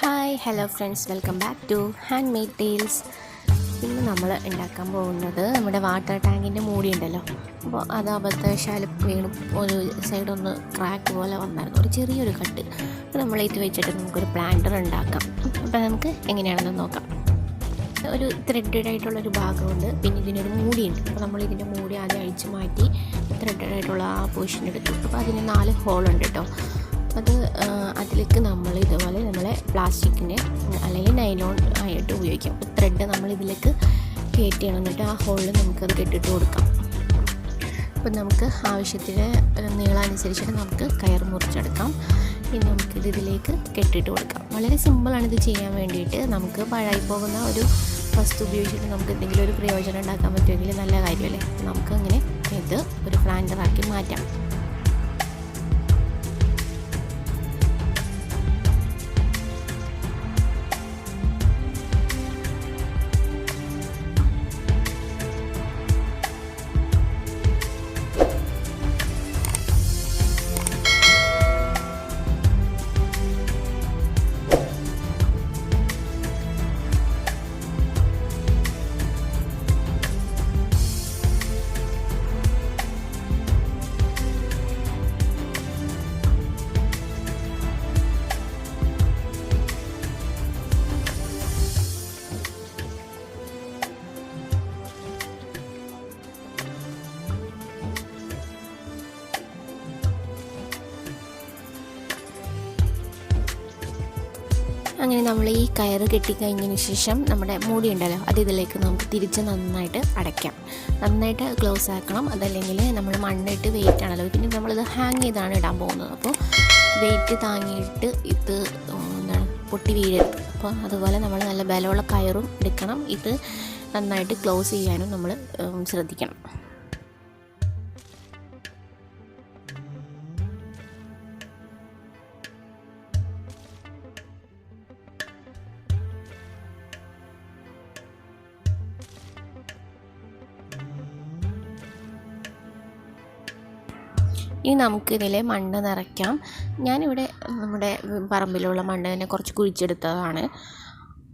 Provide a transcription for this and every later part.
Hi, hello friends, welcome back to Handmade Tales. ഇന്ന് നമ്മൾ ഉണ്ടാക്കാൻ പോകുന്നത് നമ്മുടെ വാട്ടർ ടാങ്കിൻ്റെ മൂടി ഉണ്ടല്ലോ. അപ്പോൾ അത് അബദ്ധവശാൽ വീണു ഒരു സൈഡൊന്ന് ക്രാക്ക് പോലെ വന്നായിരുന്നു, ഒരു ചെറിയൊരു കട്ട്. അപ്പോൾ നമ്മൾ ഇത് വെച്ചിട്ട് നമുക്കൊരു പ്ലാന്റർ ഉണ്ടാക്കാം. അപ്പോൾ നമുക്ക് എങ്ങനെയാണെന്ന് നോക്കാം. ഒരു ത്രെഡഡ് ആയിട്ടുള്ളൊരു ഭാഗമുണ്ട്, പിന്നെ ഇതിനൊരു മൂടിയുണ്ട്. അപ്പോൾ നമ്മൾ ഇതിൻ്റെ മൂടി ആദ്യം അഴിച്ച് മാറ്റി ത്രെഡഡ് ആയിട്ടുള്ള ആ പോർഷൻ എടുത്തു. അപ്പോൾ അതിന് 4 ഹോളുണ്ട് കേട്ടോ. അതിലേക്ക് നമ്മൾ ഇതുപോലെ നമ്മളെ പ്ലാസ്റ്റിക്കിൻ്റെ അല്ലെങ്കിൽ നൈലോൺ ആയിട്ട് ഉപയോഗിക്കാം. ത്രെഡ് നമ്മൾ ഇതിലേക്ക് കയറ്റിയാണ്, എന്നിട്ട് ആ ഹോളിൽ നമുക്കത് കെട്ടിട്ട് കൊടുക്കാം. അപ്പം നമുക്ക് ആവശ്യത്തിന് നീളമനുസരിച്ചിട്ട് നമുക്ക് കയർ മുറിച്ചെടുക്കാം. ഇനി നമുക്കിത് ഇതിലേക്ക് കെട്ടിട്ട് കൊടുക്കാം. വളരെ സിമ്പിളാണ് ഇത് ചെയ്യാൻ വേണ്ടിയിട്ട്. നമുക്ക് പാഴായി പോകുന്ന ഒരു വസ്തു ഉപയോഗിച്ചിട്ട് നമുക്ക് എന്തെങ്കിലും ഒരു പ്രയോജനം ഉണ്ടാക്കാൻ പറ്റുമെങ്കിൽ നല്ല കാര്യമല്ലേ. നമുക്ക് അങ്ങനെ ഇത് ഒരു പ്ലാന്ററാക്കി മാറ്റാം. അങ്ങനെ നമ്മൾ ഈ കയറ് കെട്ടിക്കഴിഞ്ഞതിന് ശേഷം നമ്മുടെ മൂടി ഉണ്ടല്ലോ, അത് ഇതിലേക്ക് നമുക്ക് തിരിച്ച് നന്നായിട്ട് അടയ്ക്കാം. നന്നായിട്ട് ക്ലോസ് ആക്കണം. അതല്ലെങ്കിൽ നമ്മൾ മണ്ണിട്ട് വെയിറ്റ് ആണല്ലോ, പിന്നെ നമ്മളിത് ഹാങ് ചെയ്താണ് ഇടാൻ പോകുന്നത്. അപ്പോൾ വെയിറ്റ് താങ്ങിയിട്ട് ഇത് പൊട്ടി വീഴരുത്. അപ്പോൾ അതുപോലെ നമ്മൾ നല്ല ബലമുള്ള കയറും എടുക്കണം. ഇത് നന്നായിട്ട് ക്ലോസ് ചെയ്യാനും നമ്മൾ ശ്രദ്ധിക്കണം. ഇനി നമുക്കിതിൽ മണ്ണ് നിറയ്ക്കാം. ഞാനിവിടെ നമ്മുടെ പറമ്പിലുള്ള മണ്ണ് തന്നെ കുറച്ച് കുഴിച്ചെടുത്തതാണ്.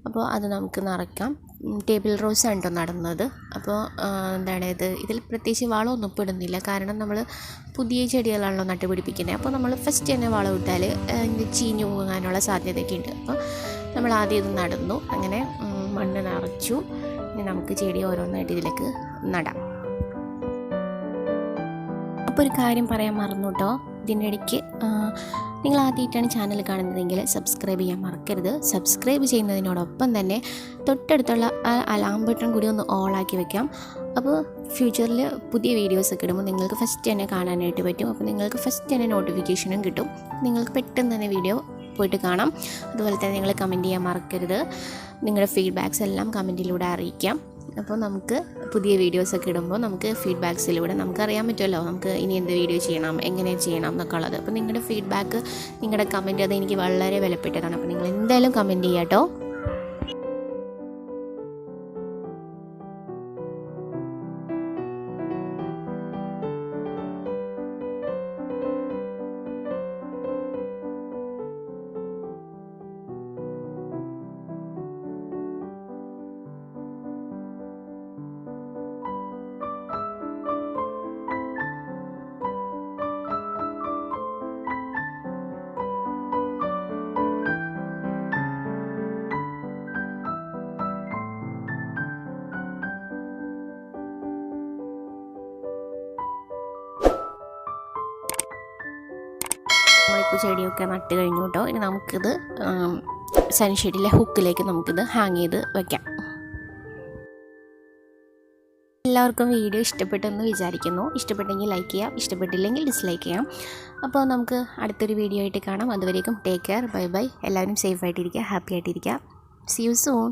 അപ്പോൾ അത് നമുക്ക് നിറയ്ക്കാം. ടേബിൾ റോസ് ആണ് നടുന്നത്. അപ്പോൾ ഇതിൽ പ്രത്യേകിച്ച് വളമൊന്നും ഇപ്പോൾ ഇടുന്നില്ല, കാരണം നമ്മൾ പുതിയ ചെടികളാണല്ലോ നട്ടുപിടിപ്പിക്കുന്നത്. അപ്പോൾ നമ്മൾ ഫസ്റ്റ് തന്നെ വളം ഇട്ടാൽ ചീഞ്ഞു പോകാനുള്ള സാധ്യതയൊക്കെ ഉണ്ട്. അപ്പോൾ നമ്മൾ ആദ്യം ഇത് നടന്നു, അങ്ങനെ മണ്ണ് നിറച്ചു. ഇനി നമുക്ക് ചെടി ഓരോന്നായിട്ട് ഇതിലേക്ക് നടാം. അപ്പോൾ ഒരു കാര്യം പറയാൻ മറന്നു കേട്ടോ. ഇതിൻ്റെ ഇടയ്ക്ക് നിങ്ങൾ ആദ്യമായിട്ടാണ് ചാനൽ കാണുന്നതെങ്കിൽ സബ്സ്ക്രൈബ് ചെയ്യാൻ മറക്കരുത്. സബ്സ്ക്രൈബ് ചെയ്യുന്നതിനോടൊപ്പം തന്നെ തൊട്ടടുത്തുള്ള അലാം ബട്ടൺ കൂടി ഒന്ന് ഓളാക്കി വെക്കാം. അപ്പോൾ ഫ്യൂച്ചറിൽ പുതിയ വീഡിയോസൊക്കെ ഇടുമ്പോൾ നിങ്ങൾക്ക് ഫസ്റ്റ് തന്നെ കാണാനായിട്ട് പറ്റും. അപ്പോൾ നിങ്ങൾക്ക് ഫസ്റ്റ് തന്നെ നോട്ടിഫിക്കേഷനും കിട്ടും. നിങ്ങൾക്ക് പെട്ടെന്ന് തന്നെ വീഡിയോ പോയിട്ട് കാണാം. അതുപോലെ തന്നെ നിങ്ങൾ കമൻറ്റ് ചെയ്യാൻ മറക്കരുത്. നിങ്ങളുടെ ഫീഡ്ബാക്ക്സ് എല്ലാം കമൻറ്റിലൂടെ അറിയിക്കാം. അപ്പോൾ നമുക്ക് പുതിയ വീഡിയോസൊക്കെ ഇടുമ്പോൾ നമുക്ക് ഫീഡ്ബാക്സിലൂടെ നമുക്കറിയാൻ പറ്റുമല്ലോ നമുക്ക് ഇനി എന്ത് വീഡിയോ ചെയ്യണം, എങ്ങനെ ചെയ്യണം എന്നൊക്കെ ഉള്ളത്. അപ്പോൾ നിങ്ങളുടെ ഫീഡ്ബാക്ക്, നിങ്ങളുടെ കമൻറ്റ്, അത് എനിക്ക് വളരെ വിലപ്പെട്ടതാണ്. അപ്പോൾ നിങ്ങൾ എന്തായാലും കമൻറ്റ് ചെയ്യാം കേട്ടോ. നമ്മളിപ്പോൾ ചെടിയൊക്കെ നട്ട് കഴിഞ്ഞു കേട്ടോ. ഇനി നമുക്കിത് സൺഷെയ്ഡിലെ ഹുക്കിലേക്ക് നമുക്കിത് ഹാങ് ചെയ്ത് വയ്ക്കാം. എല്ലാവർക്കും വീഡിയോ ഇഷ്ടപ്പെട്ടെന്ന് വിചാരിക്കുന്നു. ഇഷ്ടപ്പെട്ടെങ്കിൽ ലൈക്ക് ചെയ്യാം, ഇഷ്ടപ്പെട്ടില്ലെങ്കിൽ ഡിസ്ലൈക്ക് ചെയ്യാം. അപ്പോൾ നമുക്ക് അടുത്തൊരു വീഡിയോ ആയിട്ട് കാണാം. അതുവരേക്കും ടേക്ക് കെയർ, ബൈ ബൈ. എല്ലാവരും സേഫ് ആയിട്ടിരിക്കുക, ഹാപ്പി ആയിട്ടിരിക്കുക. See you soon.